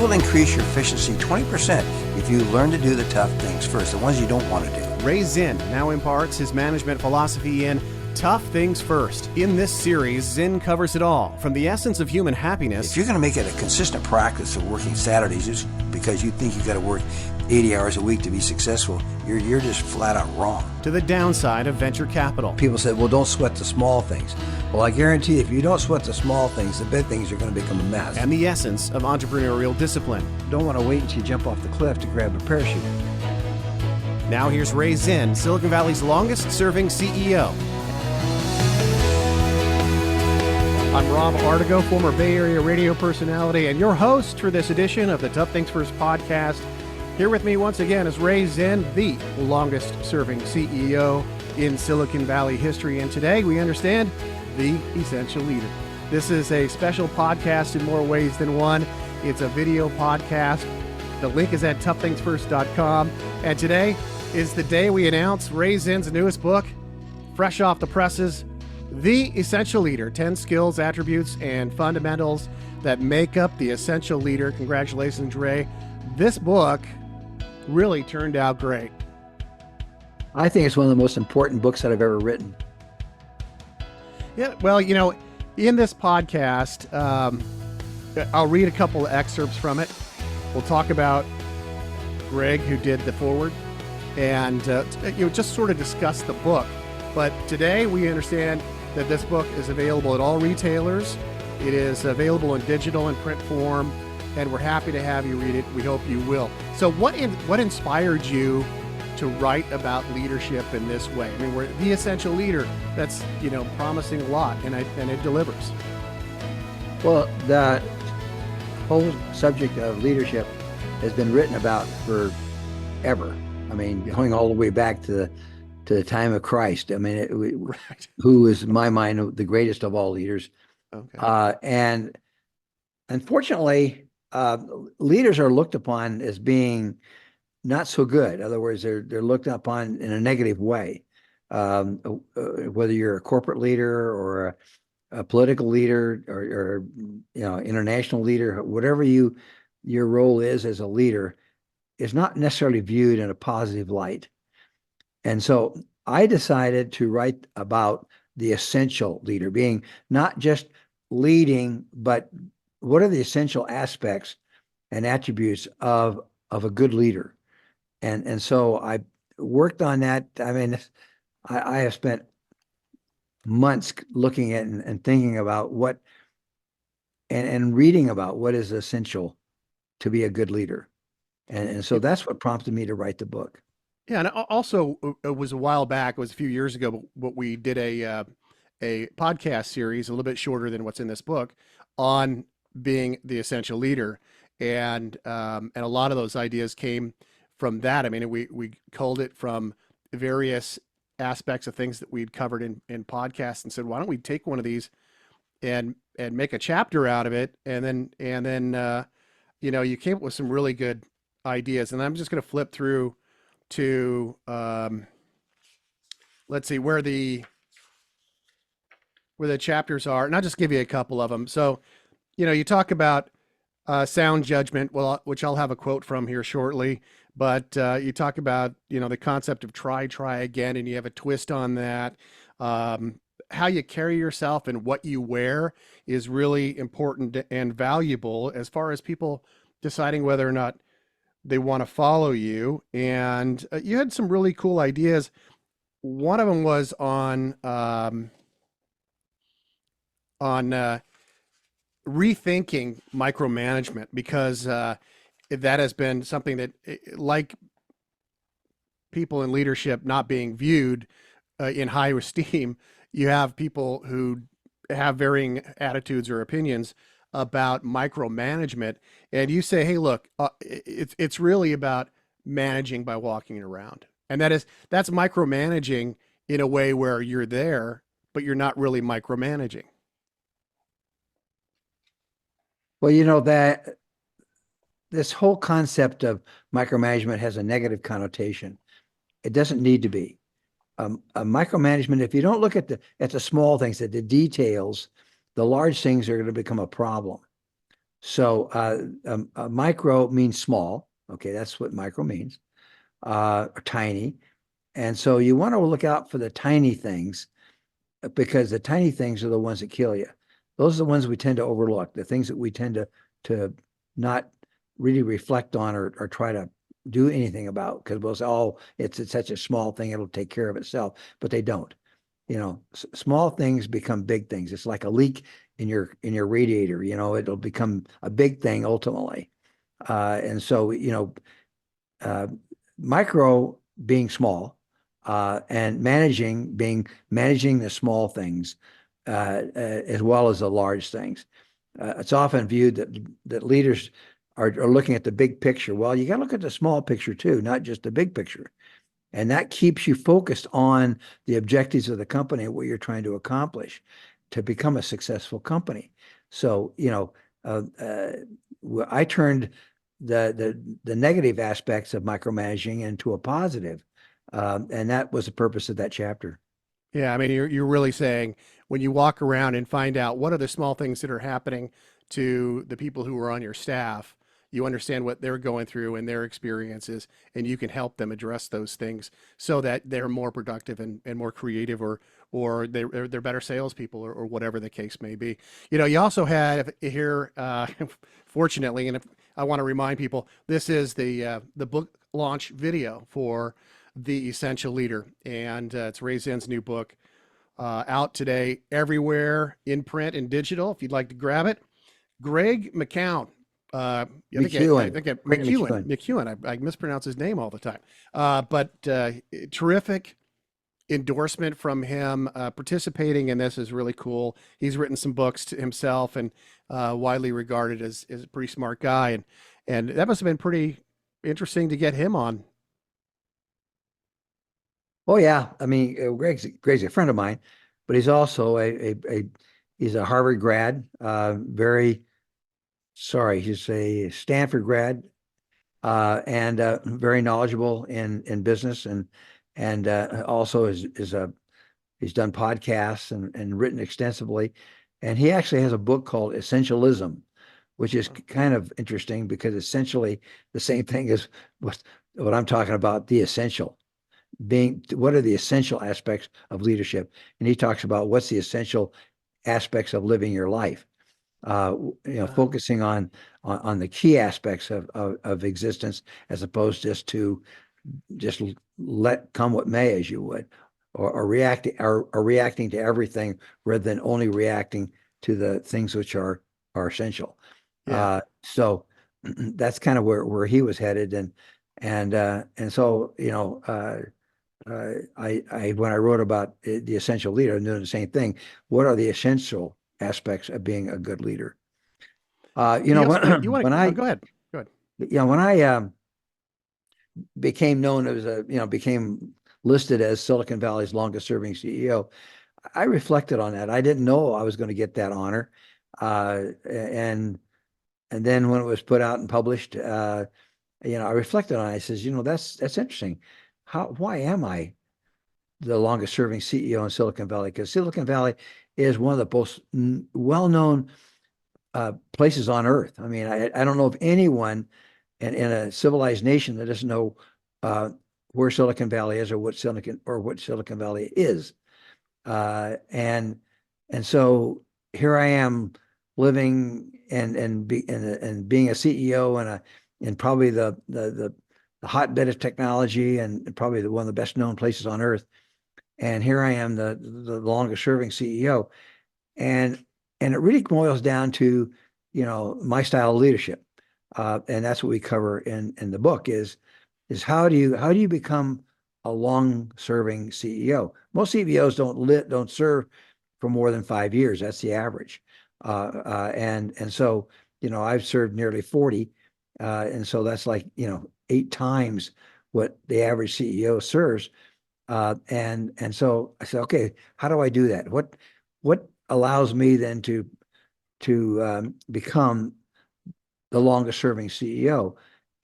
will increase your efficiency 20% if you learn to do the tough things first, the ones you don't want to do. Ray Zinn now imparts his management philosophy in Tough Things First. In this series, Zinn covers it all, from the essence of human happiness. If you're going to make it a consistent practice of working Saturdays just because you think you've got to work 80 hours a week to be successful, you're just flat out wrong. To the downside of venture capital. People said, well, don't sweat the small things. Well, I guarantee if you don't sweat the small things, the big things are going to become a mess. And the essence of entrepreneurial discipline. Don't want to wait until you jump off the cliff to grab a parachute. Now here's Ray Zinn, Silicon Valley's longest-serving CEO. I'm Rob Artigo, former Bay Area radio personality, and your host for this edition of the Tough Things First podcast. Here with me once again is Ray Zinn, the longest-serving CEO in Silicon Valley history. And today we understand the essential leader. This is a special podcast in more ways than one. It's a video podcast. The link is at toughthingsfirst.com. And today is the day we announce Ray Zinn's newest book, fresh off the presses, The Essential Leader, 10 Skills, Attributes, and Fundamentals that Make Up the Essential Leader. Congratulations, Ray. This book really turned out great. I think it's one of the most important books that I've ever written. Yeah, well, in this podcast, I'll read a couple of excerpts from it. We'll talk about Greg, who did the foreword, and just sort of discuss the book. But today we understand that this book is available at all retailers. It is available in digital and print form, and we're happy to have you read it. We hope you will. So what inspired you to write about leadership in this way? I mean, we're the essential leader. That's, promising a lot, and it delivers. Well, the whole subject of leadership has been written about forever. I mean, going all the way back to the time of Christ. I mean, Right. Who is, in my mind, the greatest of all leaders. Okay. And unfortunately, leaders are looked upon as being not so good. In other words, they're looked upon in a negative way. Whether you're a corporate leader or a political leader or international leader, whatever your role is as a leader, is not necessarily viewed in a positive light. And so I decided to write about the essential leader, being not just leading, but what are the essential aspects and attributes of a good leader. And so I worked on that. I mean, I have spent months looking at and thinking about what and reading about what is essential to be a good leader. And so that's what prompted me to write the book. Yeah, and also it was a while back. It was a few years ago, but we did a podcast series, a little bit shorter than what's in this book, on being the essential leader, and a lot of those ideas came from that. I mean, we culled it from various aspects of things that we'd covered in podcasts, and said, why don't we take one of these and make a chapter out of it, and then you came up with some really good ideas. And I'm just going to flip through to let's see where the chapters are, and I'll just give you a couple of them. So, you talk about sound judgment, which I'll have a quote from here shortly, but you talk about, the concept of try again, and you have a twist on that. How you carry yourself and what you wear is really important and valuable as far as people deciding whether or not they want to follow you. And you had some really cool ideas. One of them was on rethinking micromanagement, because that has been something that, like people in leadership not being viewed in high esteem, you have people who have varying attitudes or opinions about micromanagement, and you say, hey, look, it's really about managing by walking around. And that's micromanaging in a way where you're there, but you're not really micromanaging. Well, that this whole concept of micromanagement has a negative connotation. It doesn't need to be. A micromanagement, if you don't look at the small things, at the details, the large things are going to become a problem. So micro means small. Okay, that's what micro means. Or tiny. And so you want to look out for the tiny things because the tiny things are the ones that kill you. Those are the ones we tend to overlook, the things that we tend to not really reflect on or try to do anything about because we'll say, oh, it's such a small thing, it'll take care of itself, but they don't. You know, small things become big things. It's like a leak in your radiator. You know, it'll become a big thing ultimately. And so, you know, uh, micro being small and managing the small things as well as the large things. It's often viewed that leaders are looking at the big picture. Well, you got to look at the small picture too, not just the big picture. And that keeps you focused on the objectives of the company and what you're trying to accomplish to become a successful company. So, you know, I turned the negative aspects of micromanaging into a positive, and that was the purpose of that chapter. Yeah, I mean, you're really saying when you walk around and find out what are the small things that are happening to the people who are on your staff, you understand what they're going through and their experiences, and you can help them address those things so that they're more productive and more creative, or they're better salespeople, or whatever the case may be. You know, you also have here, fortunately, and if, I want to remind people, this is the book launch video for The Essential Leader, and it's Ray Zinn's new book, out today everywhere in print and digital. If you'd like to grab it, Greg McCown. I McEwen, think Greg McEwen. I mispronounce his name all the time. But terrific endorsement from him. Participating in this is really cool. He's written some books to himself and widely regarded as a pretty smart guy. And that must have been pretty interesting to get him on. Oh yeah, I mean, Greg's a friend of mine, but he's also he's a Harvard grad. Very sorry, he's a Stanford grad, and very knowledgeable in business and also is a he's done podcasts and written extensively. And he actually has a book called Essentialism, which is kind of interesting because essentially the same thing as what I'm talking about, the essential being what are the essential aspects of leadership. And he talks about what's the essential aspects of living your life. Focusing on the key aspects of existence as opposed just let come what may, as you would, or reacting to everything rather than only reacting to the things which are essential. Yeah. So that's kind of where he was headed, and so I when I wrote about the essential leader, I'm doing the same thing. What are the essential aspects of being a good leader? He also, you want when to, I, go ahead. Go ahead. when I became known as became listed as Silicon Valley's longest serving CEO, I reflected on that. I didn't know I was going to get that honor. And then when it was put out and published, I reflected on it. I says, that's interesting. Why am I the longest serving CEO in Silicon Valley? Because Silicon Valley is one of the most well-known places on earth. I mean, I don't know of anyone in a civilized nation that doesn't know where Silicon Valley is or what Silicon Valley is. And so here I am living and being a CEO in probably the hotbed of technology and probably one of the best known places on earth. And here I am, the longest serving CEO. And it really boils down to, my style of leadership. And that's what we cover in the book is how do you become a long serving CEO? Most CEOs don't serve for more than 5 years. That's the average. And so, I've served nearly 40. And so that's like, 8 times what the average CEO serves. And so I said, okay, how do I do that? What allows me then to become the longest serving CEO?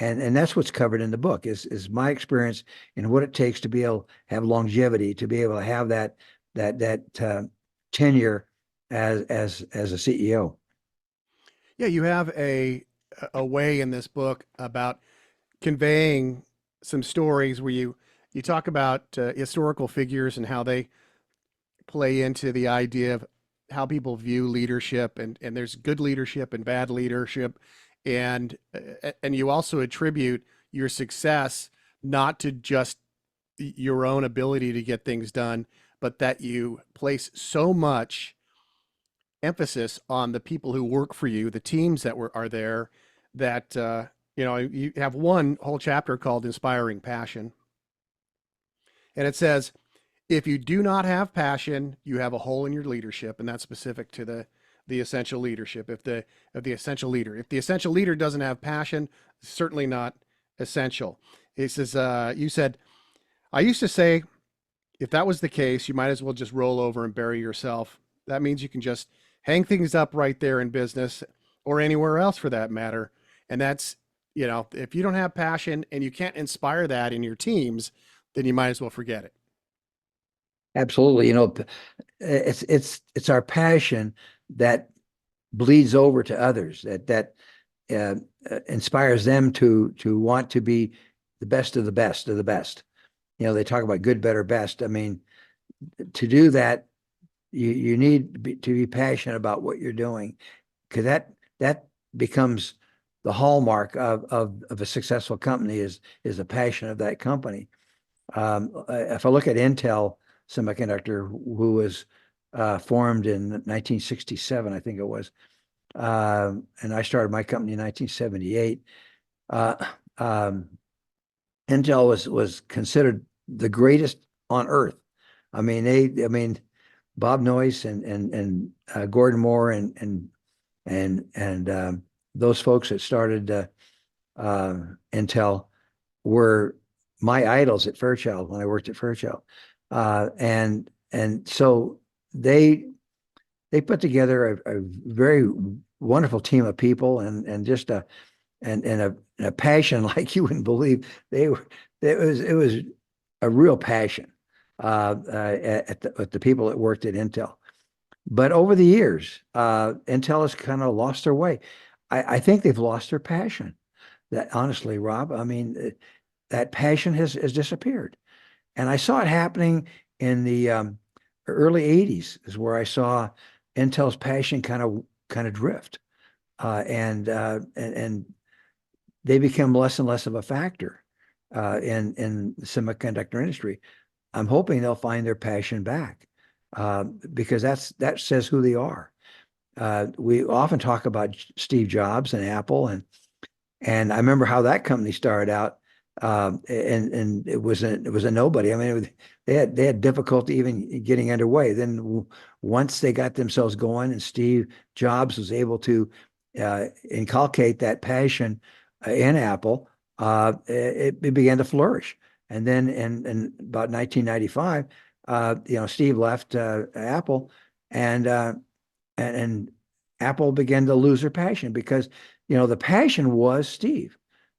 And that's what's covered in the book is my experience and what it takes to be able to have longevity, to be able to have that tenure as a CEO. Yeah, you have a way in this book about conveying some stories where you talk about historical figures and how they play into the idea of how people view leadership, and there's good leadership and bad leadership, and you also attribute your success not to just your own ability to get things done, but that you place so much emphasis on the people who work for you, the teams that are there, that you have one whole chapter called Inspiring Passion, and it says, if you do not have passion, you have a hole in your leadership, and that's specific to the essential leadership. If the essential leader doesn't have passion, certainly not essential. It says, you said, I used to say, if that was the case, you might as well just roll over and bury yourself. That means you can just hang things up right there in business or anywhere else for that matter. And that's, if you don't have passion and you can't inspire that in your teams, then you might as well forget it. Absolutely. It's our passion that bleeds over to others, that inspires them to want to be the best of the best of the best. They talk about good, better, best. I mean, to do that, you need to be passionate about what you're doing, because that becomes the hallmark of a successful company is the passion of that company. If I look at Intel Semiconductor, who was formed in 1967, I think it was, and I started my company in 1978. Uh, um, Intel was considered the greatest on earth. I mean, Bob Noyce and Gordon Moore and those folks that started Intel were my idols at Fairchild when I worked at Fairchild, and so they put together a very wonderful team of people and just a passion like you wouldn't believe. It was a real passion at the people that worked at Intel. But over the years, Intel has kind of lost their way. I think they've lost their passion. That honestly, Rob, I mean, that passion has disappeared. And I saw it happening in the early 80s is where I saw Intel's passion kind of drift. And they become less and less of a factor in the semiconductor industry. I'm hoping they'll find their passion back because that says who they are. We often talk about Steve Jobs and Apple, and I remember how that company started out, and it was a nobody. I mean, they had difficulty even getting underway. Then once they got themselves going, and Steve Jobs was able to inculcate that passion in Apple, it began to flourish. And then in about 1995, Steve left Apple, and Apple began to lose their passion because the passion was Steve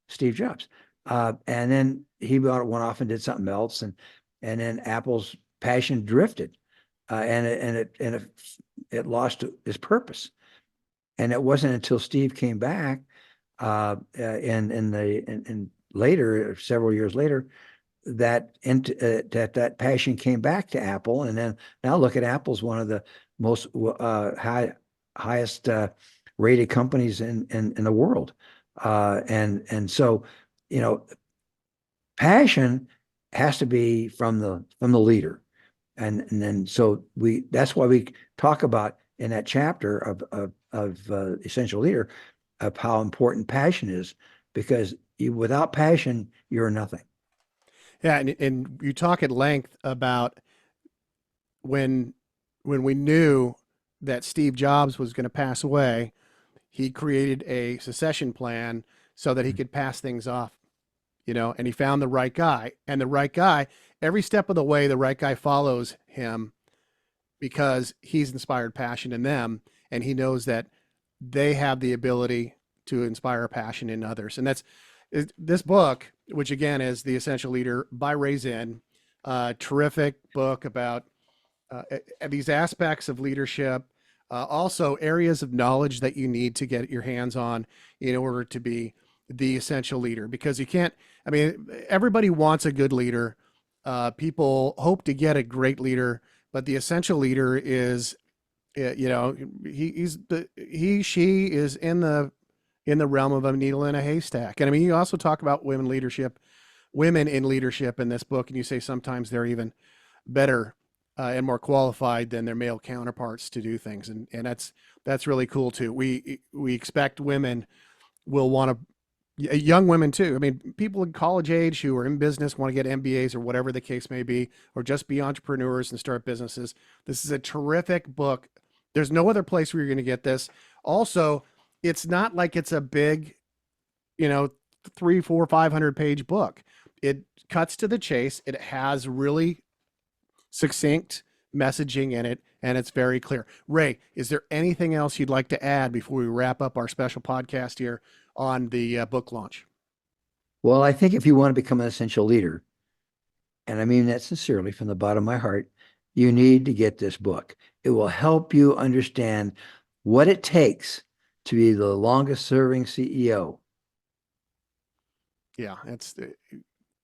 Jobs, and then he went off and did something else, and then Apple's passion drifted, and it lost its purpose. And it wasn't until Steve came back, in later, several years later, that passion came back to Apple. And then now look at Apple's one of the most highest rated companies in the world. And so, passion has to be from the leader. And then so that's why we talk about in that chapter of Essential Leader of how important passion is, because without passion, you're nothing. Yeah, and you talk at length about when we knew that Steve Jobs was going to pass away, he created a succession plan so that he could pass things off, and he found the right guy. And the right guy, every step of the way, the right guy follows him because he's inspired passion in them, and he knows that they have the ability to inspire passion in others. And that's this book, which again is The Essential Leader by Ray Zinn, terrific book about these aspects of leadership, Also, areas of knowledge that you need to get your hands on in order to be the essential leader, because you can't, I mean, everybody wants a good leader. People hope to get a great leader, but the essential leader is, she is in the realm of a needle in a haystack. And I mean, you also talk about women in leadership in this book, and you say sometimes they're even better and more qualified than their male counterparts to do things. And that's really cool too. We expect women will want to, young women too. I mean, people in college age who are in business, want to get MBAs or whatever the case may be, or just be entrepreneurs and start businesses. This is a terrific book. There's no other place where you're going to get this. Also, it's not like it's a big, 300, 400, 500 page book. It cuts to the chase. It has really succinct messaging in it, and it's very clear. Ray, is there anything else you'd like to add before we wrap up our special podcast here on the book launch? Well, I think if you want to become an essential leader, and I mean that sincerely from the bottom of my heart, you need to get this book. It will help you understand what it takes to be the longest serving CEO. Yeah, that's a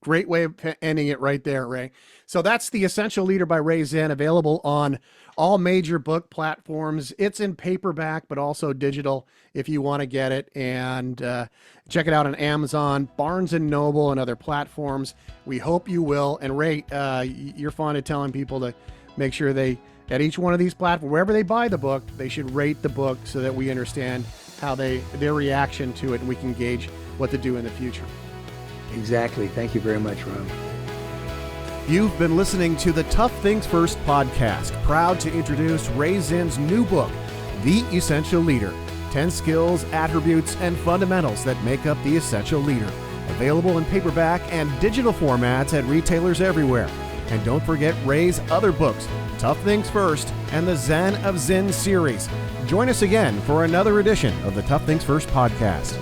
great way of ending it right there, Ray. So that's The Essential Leader by Ray Zinn, available on all major book platforms. It's in paperback, but also digital if you want to get it. And check it out on Amazon, Barnes & Noble, and other platforms. We hope you will. And Ray, you're fond of telling people to make sure they, at each one of these platforms, wherever they buy the book, they should rate the book so that we understand how their reaction to it, and we can gauge what to do in the future. Exactly. Thank you very much, Rob. You've been listening to the Tough Things First podcast, proud to introduce Ray Zinn's new book, The Essential Leader, 10 skills, attributes, and fundamentals that make up the essential leader. Available in paperback and digital formats at retailers everywhere. And don't forget Ray's other books, Tough Things First and the Zen of Zinn series. Join us again for another edition of the Tough Things First podcast.